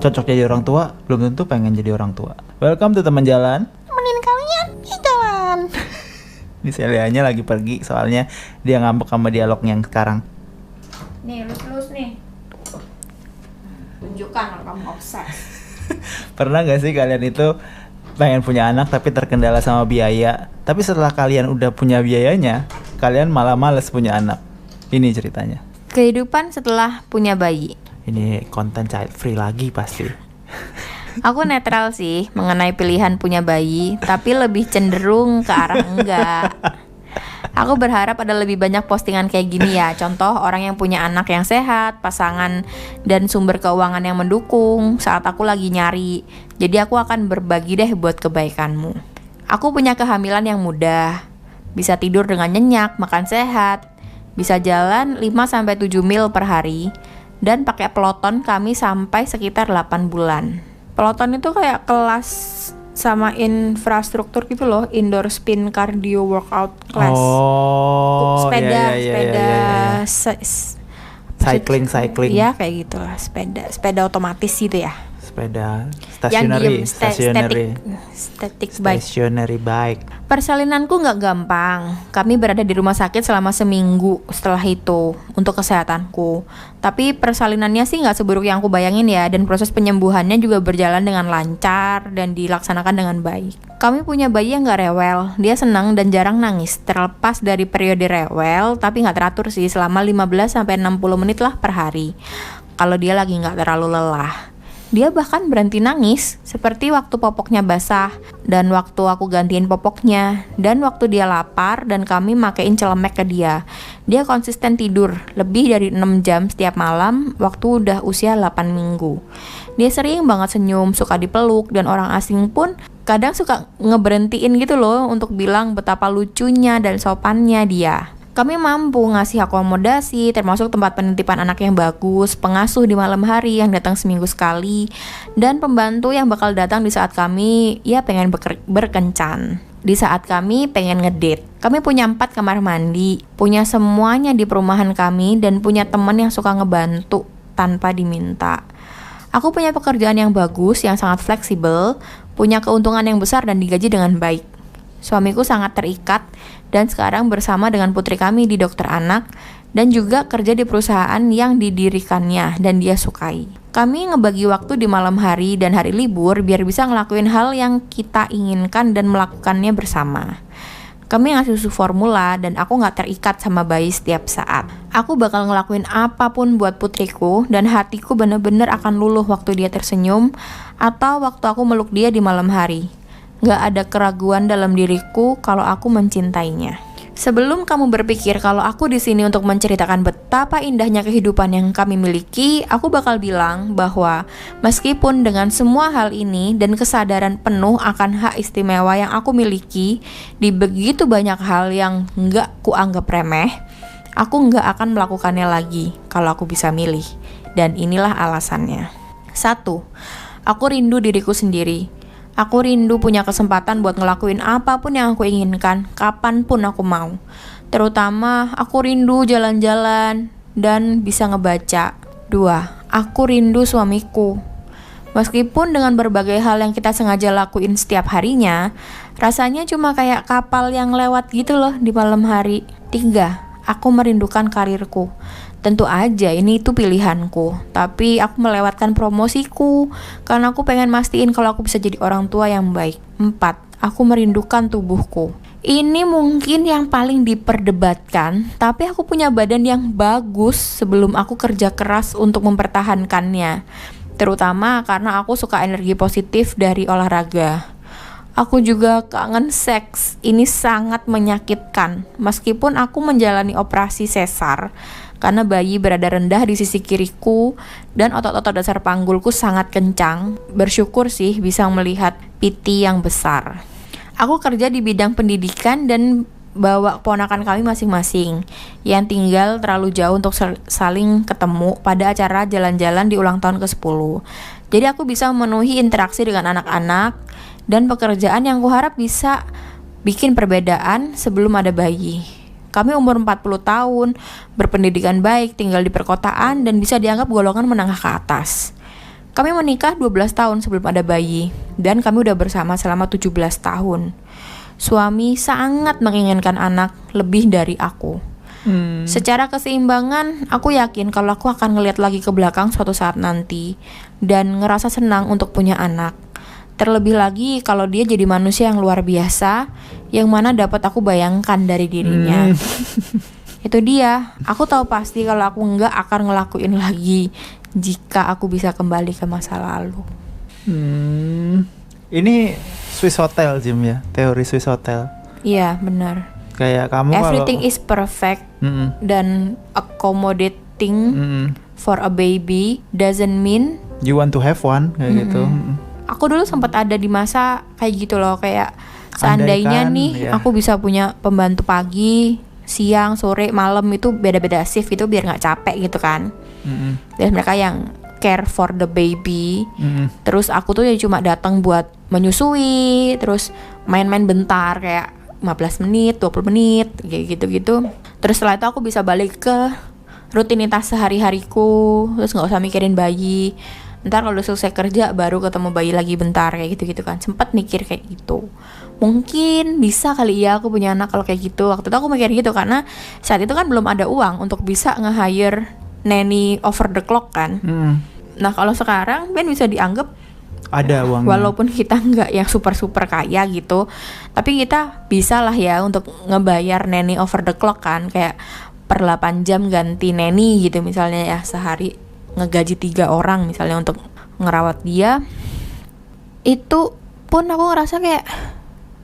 cocok jadi orang tua, belum tentu pengen jadi orang tua. Welcome to teman jalan. Temenin kalian di jalan. Di Celianya lagi pergi, soalnya dia ngambek sama dialog yang sekarang. Nih, lus nih. Tunjukkan kalau kamu obses. Pernah gak sih kalian itu pengen punya anak tapi terkendala sama biaya, tapi setelah kalian udah punya biayanya, kalian malah males punya anak? Ini ceritanya. Kehidupan setelah punya bayi. Ini konten child free lagi pasti. Aku netral sih mengenai pilihan punya bayi, tapi lebih cenderung ke arah enggak. Aku berharap ada lebih banyak postingan kayak gini ya. Contoh orang yang punya anak yang sehat, pasangan dan sumber keuangan yang mendukung saat aku lagi nyari. Jadi aku akan berbagi deh buat kebaikanmu. Aku punya kehamilan yang mudah. Bisa tidur dengan nyenyak, makan sehat. Bisa jalan 5-7 mil per hari. Dan pakai peloton kami sampai sekitar 8 bulan. Peloton itu kayak kelas sama infrastruktur gitu loh, indoor spin cardio workout class. Oh, sepeda, iya. Cycling. Iya kayak gitulah, sepeda otomatis gitu ya. Sepeda Yang stationary, static bike. stationary bike. Persalinanku nggak gampang. Kami berada di rumah sakit selama seminggu setelah itu untuk kesehatanku. Tapi persalinannya sih nggak seburuk yang aku bayangin ya. Dan proses penyembuhannya juga berjalan dengan lancar dan dilaksanakan dengan baik. Kami punya bayi yang nggak rewel. Dia senang dan jarang nangis. Terlepas dari periode rewel, tapi nggak teratur sih, selama 15-60 menit lah per hari. Kalau dia lagi nggak terlalu lelah. Dia bahkan berhenti nangis, seperti waktu popoknya basah, dan waktu aku gantiin popoknya, dan waktu dia lapar dan kami makein celemek ke dia. Dia konsisten tidur, lebih dari 6 jam setiap malam, waktu udah usia 8 minggu. Dia sering banget senyum, suka dipeluk, dan orang asing pun kadang suka ngeberhentiin gitu loh, untuk bilang betapa lucunya dan sopannya dia. Kami mampu ngasih akomodasi, termasuk tempat penitipan anak yang bagus, pengasuh di malam hari yang datang seminggu sekali, dan pembantu yang bakal datang di saat kami pengen berkencan. Di saat kami pengen ngedate. Kami punya 4 kamar mandi, punya semuanya di perumahan kami, dan punya teman yang suka ngebantu tanpa diminta. Aku punya pekerjaan yang bagus, yang sangat fleksibel, punya keuntungan yang besar dan digaji dengan baik. Suamiku sangat terikat dan sekarang bersama dengan putri kami di dokter anak dan juga kerja di perusahaan yang didirikannya dan dia sukai. Kami ngebagi waktu di malam hari dan hari libur biar bisa ngelakuin hal yang kita inginkan dan melakukannya bersama. Kami ngasih susu formula dan aku gak terikat sama bayi setiap saat. Aku bakal ngelakuin apapun buat putriku dan hatiku bener-bener akan luluh waktu dia tersenyum atau waktu aku meluk dia di malam hari. Gak ada keraguan dalam diriku kalau aku mencintainya. Sebelum kamu berpikir kalau aku di sini untuk menceritakan betapa indahnya kehidupan yang kami miliki, aku bakal bilang bahwa meskipun dengan semua hal ini dan kesadaran penuh akan hak istimewa yang aku miliki di begitu banyak hal yang gak kuanggap remeh, aku gak akan melakukannya lagi kalau aku bisa milih. Dan inilah alasannya. 1. Aku rindu diriku sendiri. Aku rindu punya kesempatan buat ngelakuin apapun yang aku inginkan, kapanpun aku mau. Terutama aku rindu jalan-jalan dan bisa ngebaca. 2. Aku rindu suamiku. Meskipun dengan berbagai hal yang kita sengaja lakuin setiap harinya, rasanya cuma kayak kapal yang lewat gitu loh di malam hari. 3. Aku merindukan karirku. Tentu aja ini itu pilihanku, tapi aku melewatkan promosiku karena aku pengen mastiin kalau aku bisa jadi orang tua yang baik. 4. Aku merindukan tubuhku. Ini mungkin yang paling diperdebatkan, tapi aku punya badan yang bagus sebelum aku kerja keras untuk mempertahankannya. Terutama karena aku suka energi positif dari olahraga. Aku juga kangen seks. Ini sangat menyakitkan. Meskipun aku menjalani operasi sesar karena bayi berada rendah di sisi kiriku dan otot-otot dasar panggulku sangat kencang. Bersyukur sih bisa melihat piti yang besar. Aku kerja di bidang pendidikan dan bawa keponakan kami masing-masing yang tinggal terlalu jauh untuk saling ketemu pada acara jalan-jalan di ulang tahun ke-10. Jadi aku bisa memenuhi interaksi dengan anak-anak dan pekerjaan yang kuharap bisa bikin perbedaan sebelum ada bayi. Kami umur 40 tahun, berpendidikan baik, tinggal di perkotaan, dan bisa dianggap golongan menengah ke atas. Kami menikah 12 tahun sebelum ada bayi, dan kami udah bersama selama 17 tahun. Suami sangat menginginkan anak lebih dari aku. Secara keseimbangan, aku yakin kalau aku akan ngeliat lagi ke belakang suatu saat nanti dan ngerasa senang untuk punya anak. Terlebih lagi kalau dia jadi manusia yang luar biasa, yang mana dapat aku bayangkan dari dirinya. Itu dia, aku tahu pasti kalau aku nggak akan ngelakuin lagi jika aku bisa kembali ke masa lalu. Ini Swiss Hotel, Jim, ya, teori Swiss Hotel. Iya, benar. Kayak kamu Everything is perfect dan accommodating for a baby doesn't mean you want to have one kayak gitu. Aku dulu sempat ada di masa kayak gitu loh, kayak seandainya Andaikan, nih ya. aku bisa punya pembantu pagi, siang, sore, malam, itu beda-beda shift itu biar nggak capek gitu kan. Dan mereka yang care for the baby. Terus aku tuh ya cuma datang buat menyusui, terus main-main bentar kayak 15 menit, 20 menit kayak gitu-gitu. Terus setelah itu aku bisa balik ke rutinitas sehari-hariku, terus nggak usah mikirin bayi. Ntar kalau udah selesai kerja baru ketemu bayi lagi bentar kayak gitu-gitu kan. Sempet mikir kayak gitu. Mungkin bisa kali ya aku punya anak kalau kayak gitu. Waktu itu aku mikir gitu karena saat itu kan belum ada uang untuk bisa nge-hire nanny over the clock kan. Nah kalau sekarang Ben bisa dianggap Ada uangnya. walaupun kita nggak yang super-super kaya gitu, tapi kita bisa lah ya untuk ngebayar nanny over the clock kan. Kayak per 8 jam ganti nanny gitu misalnya ya, sehari ngegaji 3 orang misalnya untuk ngerawat dia. Itu pun aku ngerasa kayak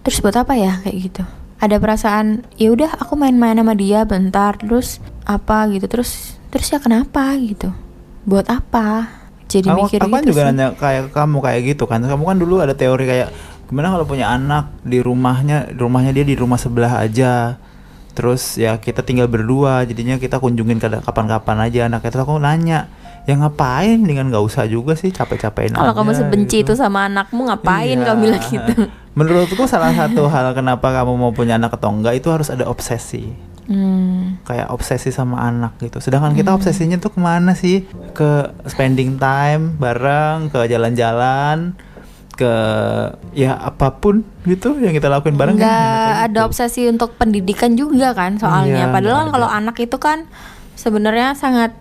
terus buat apa ya kayak gitu. Ada perasaan ya udah aku main-main sama dia bentar terus apa gitu, terus ya kenapa gitu, buat apa. Jadi mikir aku kan gitu juga sih. nanya kayak kamu kayak gitu kan. Kamu kan dulu ada teori kayak gimana kalau punya anak di rumahnya dia di rumah sebelah aja. Terus ya kita tinggal berdua, jadinya kita kunjungin kapan-kapan aja anak. Terus aku nanya, ya ngapain, dengan nggak usah juga sih, capek-capekin Kalau aja kamu sebenci gitu. itu sama anakmu ngapain Iya. kamu bilang gitu. Menurutku salah satu hal kenapa kamu mau punya anak atau enggak itu harus ada obsesi. Kayak obsesi sama anak gitu. Sedangkan kita obsesinya tuh kemana sih? Ke spending time bareng, ke jalan-jalan, ke ya apapun gitu yang kita lakuin bareng. Nggak kan, kayak ada gitu. obsesi untuk pendidikan juga kan soalnya. Iya, Padahal kan nggak kalau ada. anak itu kan sebenarnya sangat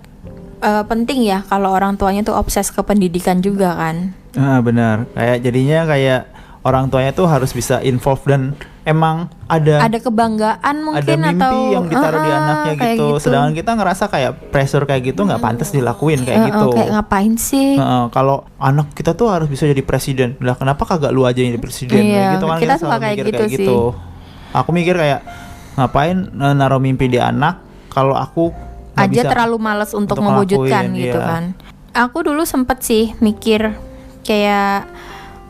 penting ya kalau orang tuanya tuh obses ke pendidikan juga kan. Benar. Kayak jadinya kayak orang tuanya tuh harus bisa involve dan emang ada kebanggaan mungkin mimpi atau yang ditaruh di anaknya kayak gitu. Sedangkan kita ngerasa kayak pressure kayak gitu nggak pantas dilakuin kayak gitu. kayak ngapain sih? Kalau anak kita tuh harus bisa jadi presiden. Lah kenapa kagak lu aja yang jadi presiden? Iya, Kayak gitu kan kita selalu suka kayak mikir gitu sih. Aku mikir kayak ngapain naruh mimpi di anak kalau aku nggak Aja bisa terlalu malas untuk ngelakuin, mewujudkan gitu iya. kan. Aku dulu sempet sih mikir kayak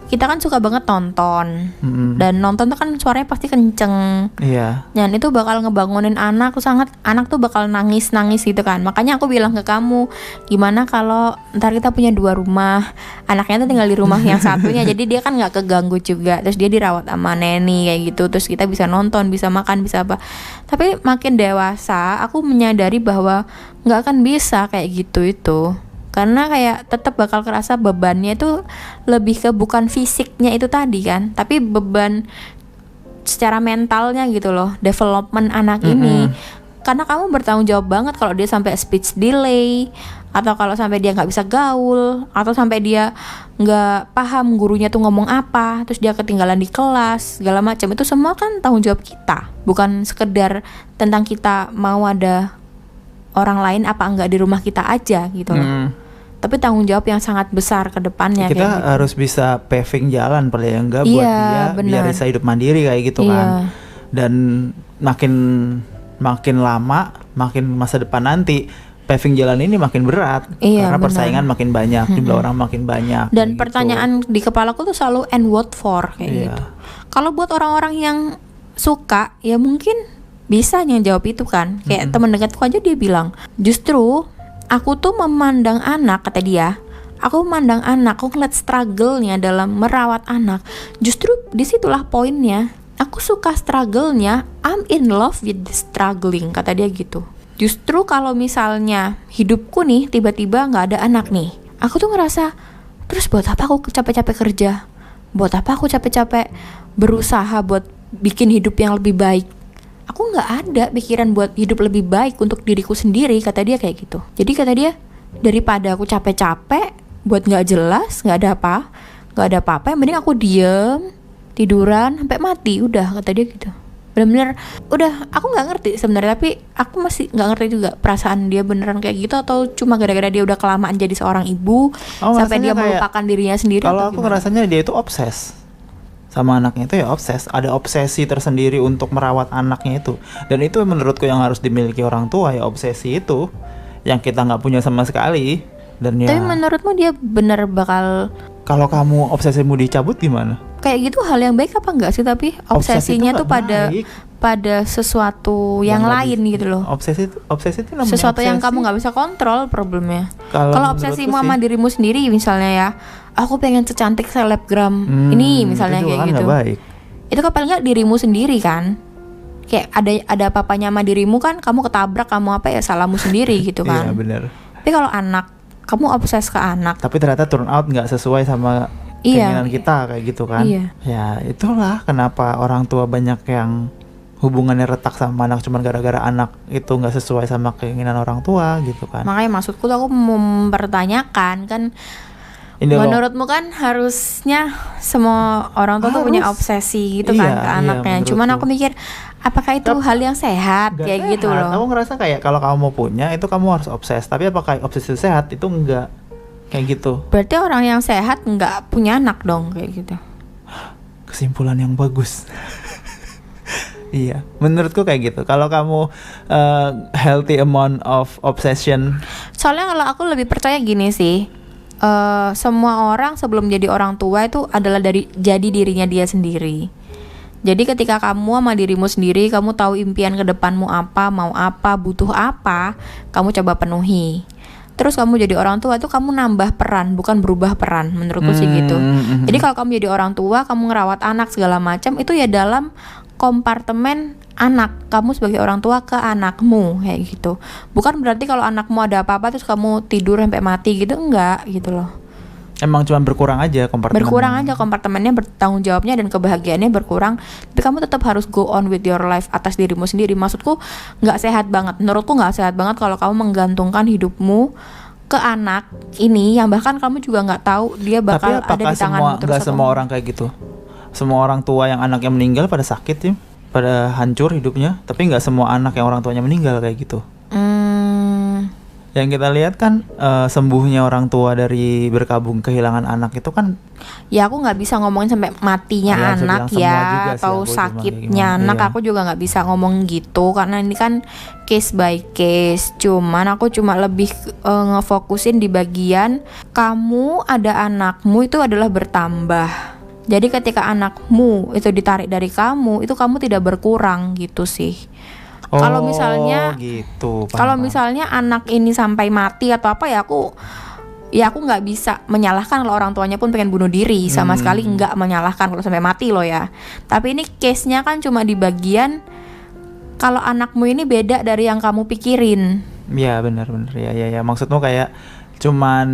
kita kan suka banget nonton dan nonton tuh kan suaranya pasti kenceng. Iya. Dan itu bakal ngebangunin anak tuh anak tuh bakal nangis gitu kan. Makanya aku bilang ke kamu, gimana kalau ntar kita punya 2 rumah, anaknya tuh tinggal di rumah yang satunya, jadi dia kan nggak keganggu juga. Terus dia dirawat sama neni kayak gitu. Terus kita bisa nonton, bisa makan, bisa apa. Tapi makin dewasa, aku menyadari bahwa nggak akan bisa kayak gitu itu. Karena kayak tetap bakal kerasa bebannya itu lebih ke bukan fisiknya itu tadi kan, tapi beban secara mentalnya gitu loh, development anak ini. Karena kamu bertanggung jawab banget kalau dia sampai speech delay, atau kalau sampai dia nggak bisa gaul, atau sampai dia nggak paham gurunya tuh ngomong apa, terus dia ketinggalan di kelas segala macam. Itu semua kan tanggung jawab kita, bukan sekedar tentang kita mau ada orang lain apa enggak di rumah kita aja gitu loh. Tapi tanggung jawab yang sangat besar ke depannya. Kita kayak gitu. harus bisa paving jalan paling enggak buat Iya, dia biar benar. bisa hidup mandiri kayak gitu Iya. kan. Dan makin lama, makin masa depan nanti paving jalan ini makin berat. Iya, Karena benar. persaingan makin banyak, jumlah orang makin banyak. Dan kayak pertanyaan di kepalaku tuh selalu and what for kayak Iya. gitu. Kalau buat orang-orang yang suka ya mungkin bisa yang jawab itu kan. Kayak teman dekatku aja dia bilang, justru aku tuh memandang anak, kata dia, aku memandang anak, aku ngeliat struggle-nya dalam merawat anak. Justru disitulah poinnya. Aku suka struggle-nya, I'm in love with the struggling, kata dia gitu. Justru kalau misalnya hidupku nih tiba-tiba nggak ada anak nih, aku tuh ngerasa Terus buat apa aku capek-capek kerja? Buat apa aku capek-capek berusaha buat bikin hidup yang lebih baik? Aku nggak ada pikiran buat hidup lebih baik untuk diriku sendiri, kata dia kayak gitu. Jadi kata dia, daripada aku capek-capek buat nggak jelas, nggak ada apa-apa, yang mending aku diem, tiduran sampai mati, udah, kata dia gitu. Bener-bener, udah, aku nggak ngerti sebenarnya, tapi aku masih nggak ngerti juga perasaan dia beneran kayak gitu atau cuma gara-gara dia udah kelamaan jadi seorang ibu sampai dia melupakan dirinya sendiri. Kalau aku ngerasanya dia itu obses sama anaknya, itu ya obses, ada obsesi tersendiri untuk merawat anaknya itu, dan itu menurutku yang harus dimiliki orang tua, ya obsesi itu yang kita nggak punya sama sekali. Dan ya, tapi menurutmu dia bener bakal, kalau kamu obsesimu dicabut gimana? Kayak gitu hal yang baik apa enggak sih? Tapi obsesinya tuh pada sesuatu yang lain gitu loh. Obsesi itu namanya sesuatu obsesi. yang kamu nggak bisa kontrol problemnya. Kalau obsesimu sama dirimu sendiri misalnya ya, aku pengen secantik selebgram ini misalnya itu kayak kan gitu. Gak baik. Itu kan paling nggak dirimu sendiri kan. Kayak ada apa-apanya sama dirimu kan, kamu ketabrak, kamu apa ya, salahmu sendiri gitu kan. Iya benar. Tapi kalau anak, kamu obses ke anak, tapi ternyata turn out nggak sesuai sama keinginan kita kayak gitu kan. Iya. Ya itulah kenapa orang tua banyak yang hubungannya retak sama anak cuma gara-gara anak itu nggak sesuai sama keinginan orang tua gitu kan. Makanya maksudku tuh aku mempertanyakan kan, menurutmu kan harusnya semua orang tua tuh punya obsesi gitu kan ke anaknya. Cuman aku mikir, apakah itu hal yang sehat kayak gitu loh. Aku ngerasa kayak kalau kamu mau punya itu kamu harus obses, tapi apakah obsesi itu sehat? Itu enggak kayak gitu. Berarti orang yang sehat nggak punya anak dong kayak gitu. Kesimpulan yang bagus. Iya, menurutku kayak gitu. Kalau kamu healthy amount of obsession. Soalnya kalau aku lebih percaya gini sih, semua orang sebelum jadi orang tua itu adalah jadi dirinya dia sendiri. Jadi ketika kamu sama dirimu sendiri, kamu tahu impian ke depanmu apa, mau apa, butuh apa, kamu coba penuhi. Terus kamu jadi orang tua itu kamu nambah peran, bukan berubah peran, menurutku sih gitu. Jadi kalau kamu jadi orang tua, kamu ngerawat anak segala macam, itu ya dalam kompartemen anak, kamu sebagai orang tua ke anakmu kayak gitu. Bukan berarti kalau anakmu ada apa-apa terus kamu tidur sampai mati gitu, enggak gitu loh. Emang cuma berkurang aja kompartemennya, bertanggung jawabnya dan kebahagiaannya berkurang. Tapi kamu tetap harus go on with your life atas dirimu sendiri. Maksudku nggak sehat banget, menurutku nggak sehat banget kalau kamu menggantungkan hidupmu ke anak ini yang bahkan kamu juga nggak tahu dia bakal ada di tangan terus. Nggak semua orang kayak gitu. Semua orang tua yang anaknya meninggal pada sakit ya, pada hancur hidupnya. Tapi nggak semua anak yang orang tuanya meninggal kayak gitu. Yang kita lihat kan sembuhnya orang tua dari berkabung kehilangan anak itu kan. Ya aku nggak bisa ngomongin sampai matinya anak ya atau sakitnya anak. Aku juga nggak bisa ngomong gitu karena ini kan case by case. Cuman aku cuma lebih ngefokusin di bagian kamu ada anakmu itu adalah bertambah. Jadi ketika anakmu itu ditarik dari kamu, itu kamu tidak berkurang gitu sih. Kalau misalnya gitu, kalau misalnya anak ini sampai mati atau apa ya aku nggak bisa menyalahkan kalau orang tuanya pun pengen bunuh diri, sama sekali nggak menyalahkan kalau sampai mati loh ya. Tapi ini case-nya kan cuma di bagian kalau anakmu ini beda dari yang kamu pikirin. Iya benar ya maksudmu kayak cuman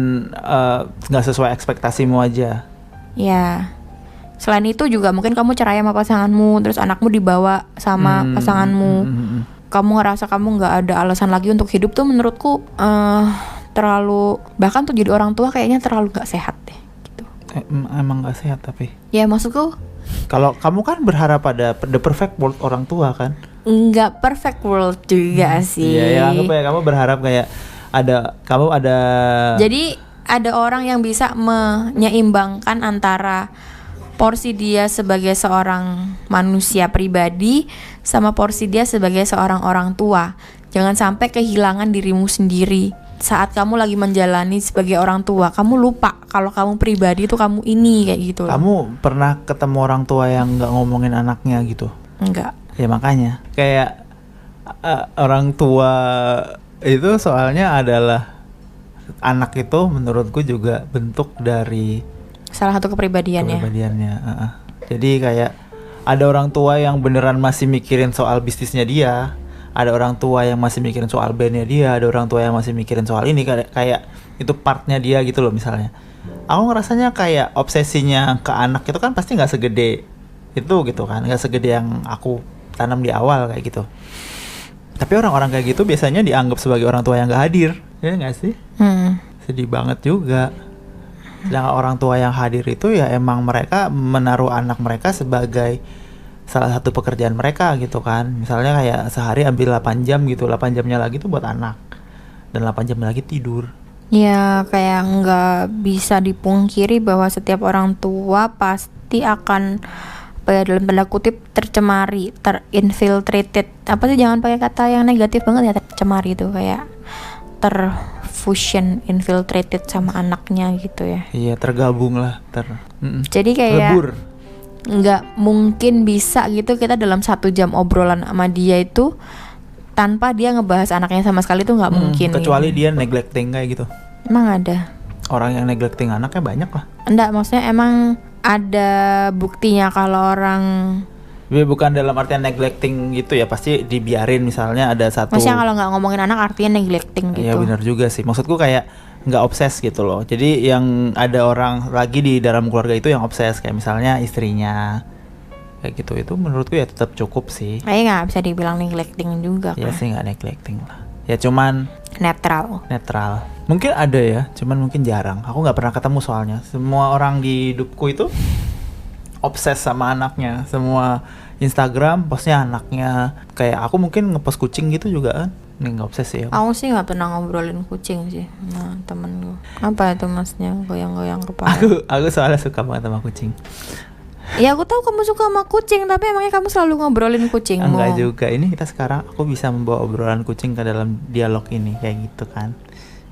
nggak sesuai ekspektasimu aja. Ya. Selain itu juga mungkin kamu cerai sama pasanganmu, terus anakmu dibawa sama pasanganmu. Kamu ngerasa kamu nggak ada alasan lagi untuk hidup tuh menurutku terlalu, bahkan tuh jadi orang tua kayaknya terlalu nggak sehat deh. Gitu. Emang nggak sehat tapi. Ya maksudku. Kalau kamu kan berharap pada the perfect world orang tua kan? Nggak perfect world juga sih. Iya ya, kamu berharap kayak kamu ada. Jadi ada orang yang bisa menyeimbangkan antara porsi dia sebagai seorang manusia pribadi sama porsi dia sebagai seorang orang tua. Jangan sampai kehilangan dirimu sendiri. Saat kamu lagi menjalani sebagai orang tua, kamu lupa kalau kamu pribadi itu kamu ini kayak gitu. Kamu pernah ketemu orang tua yang nggak ngomongin anaknya gitu? Enggak. Ya makanya kayak orang tua itu soalnya adalah anak itu menurutku juga bentuk dari salah satu kepribadiannya. Jadi kayak ada orang tua yang beneran masih mikirin soal bisnisnya dia, ada orang tua yang masih mikirin soal bandnya dia, ada orang tua yang masih mikirin soal ini, kayak itu partnya dia gitu loh misalnya. aku ngerasanya kayak obsesinya ke anak itu kan pasti nggak segede itu gitu kan, nggak segede yang aku tanam di awal kayak gitu. Tapi orang-orang kayak gitu biasanya dianggap sebagai orang tua yang nggak hadir, ya nggak sih? Sedih banget juga. Sedangkan orang tua yang hadir itu ya emang mereka menaruh anak mereka sebagai salah satu pekerjaan mereka gitu kan. Misalnya kayak sehari ambil 8 jam gitu, 8 jamnya lagi tuh buat anak, dan 8 jam lagi tidur. Ya kayak nggak bisa dipungkiri bahwa setiap orang tua pasti akan apa ya, dalam tanda kutip tercemari, terinfiltrated. Apa sih, jangan pakai kata yang negatif banget ya, tercemari itu kayak terfusion, infiltrated sama anaknya gitu ya. Iya, tergabung lah, Jadi kayak lebur. nggak mungkin bisa gitu kita dalam 1 jam obrolan sama dia itu tanpa dia ngebahas anaknya sama sekali, tuh nggak mungkin. Kecuali gitu. dia neglecting kayak gitu. Emang ada Orang yang neglecting anaknya banyak lah. enggak, maksudnya emang ada buktinya kalau orang, Tapi bukan dalam artian neglecting gitu ya, pasti dibiarin misalnya ada satu. maksudnya kalau nggak ngomongin anak artinya neglecting gitu. Iya benar juga sih. Maksudku kayak nggak obses gitu loh. Jadi yang ada orang lagi di dalam keluarga itu yang obses, kayak misalnya istrinya kayak gitu, itu menurutku ya tetap cukup sih. Kayaknya nggak bisa dibilang neglecting juga Ya kan. sih nggak neglecting lah. Ya cuman Netral. netral. Mungkin ada ya, cuman mungkin jarang. Aku nggak pernah ketemu soalnya. Semua orang di hidupku itu obses sama anaknya. Semua Instagram postnya anaknya. Kayak aku mungkin ngepost kucing gitu juga kan. Ini nggak obses ya. Aku sih nggak pernah ngobrolin kucing sih. Nah temen gue. Apa itu masnya goyang-goyang kepala? Aku soalnya suka banget sama kucing. Ya aku tahu kamu suka sama kucing, tapi emangnya kamu selalu ngobrolin kucingmu? Enggak juga. Ini kita sekarang aku bisa membawa obrolan kucing ke dalam dialog ini kayak gitu kan.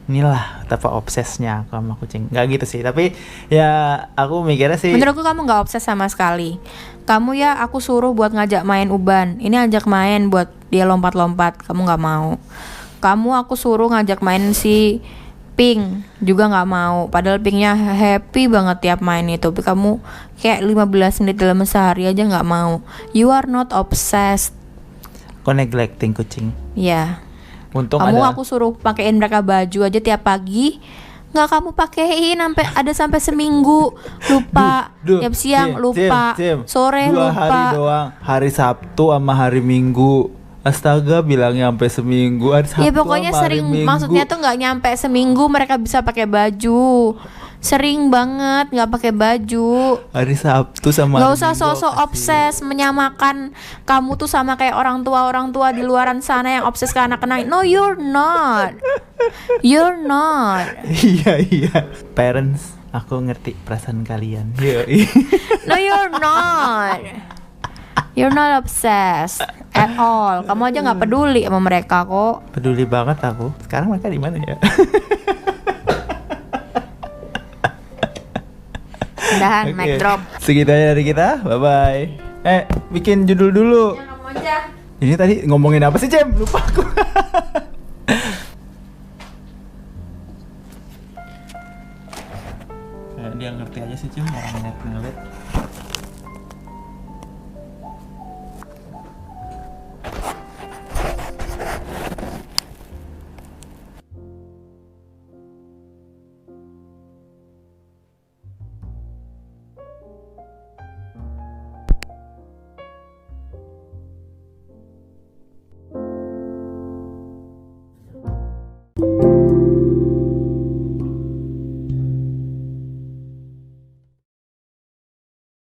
Inilah betapa obsesnya aku sama kucing. Enggak gitu sih, tapi ya aku mikirnya sih. Menurutku kamu nggak obses sama sekali. Kamu ya aku suruh buat ngajak main Uban. Ini ajak main buat dia lompat-lompat, kamu nggak mau. Kamu aku suruh ngajak main si Pink, juga nggak mau. Padahal Pinknya happy banget tiap main itu. Tapi kamu kayak 15 menit dalam sehari aja nggak mau. You are not obsessed. Kok neglecting kucing? Ya. Untung Kamu ada. aku suruh pakein mereka baju aja tiap pagi, nggak kamu pakein sampai seminggu, lupa. Tiap siang lupa, sore Dua lupa. hari doang. Hari Sabtu sama hari Minggu. Astaga, bilangnya sampai seminggu. Hari Sabtu Ya pokoknya sama hari sering, Minggu. maksudnya tuh nggak nyampe seminggu mereka bisa pakai baju. Sering banget nggak pakai baju. Hari Sabtu sama Nggak hari usah Minggu sosok kasih. obses menyamakan kamu tuh sama kayak orang tua di luaran sana yang obses ke anak-anak. No, you're not. You're not. Iya. Parents, aku ngerti perasaan kalian. Iya. No, you're not. You're not obsessed at all. Kamu aja nggak peduli sama mereka kok. Peduli banget aku. Sekarang mereka di mana ya? Udahan, mic drop. Segitu aja dari kita. Bye bye. Bikin judul dulu. Ya, kamu aja. Ini tadi ngomongin apa sih, Jem? Lupa aku. Dia ngerti aja sih, Jem. Orang ngeliat.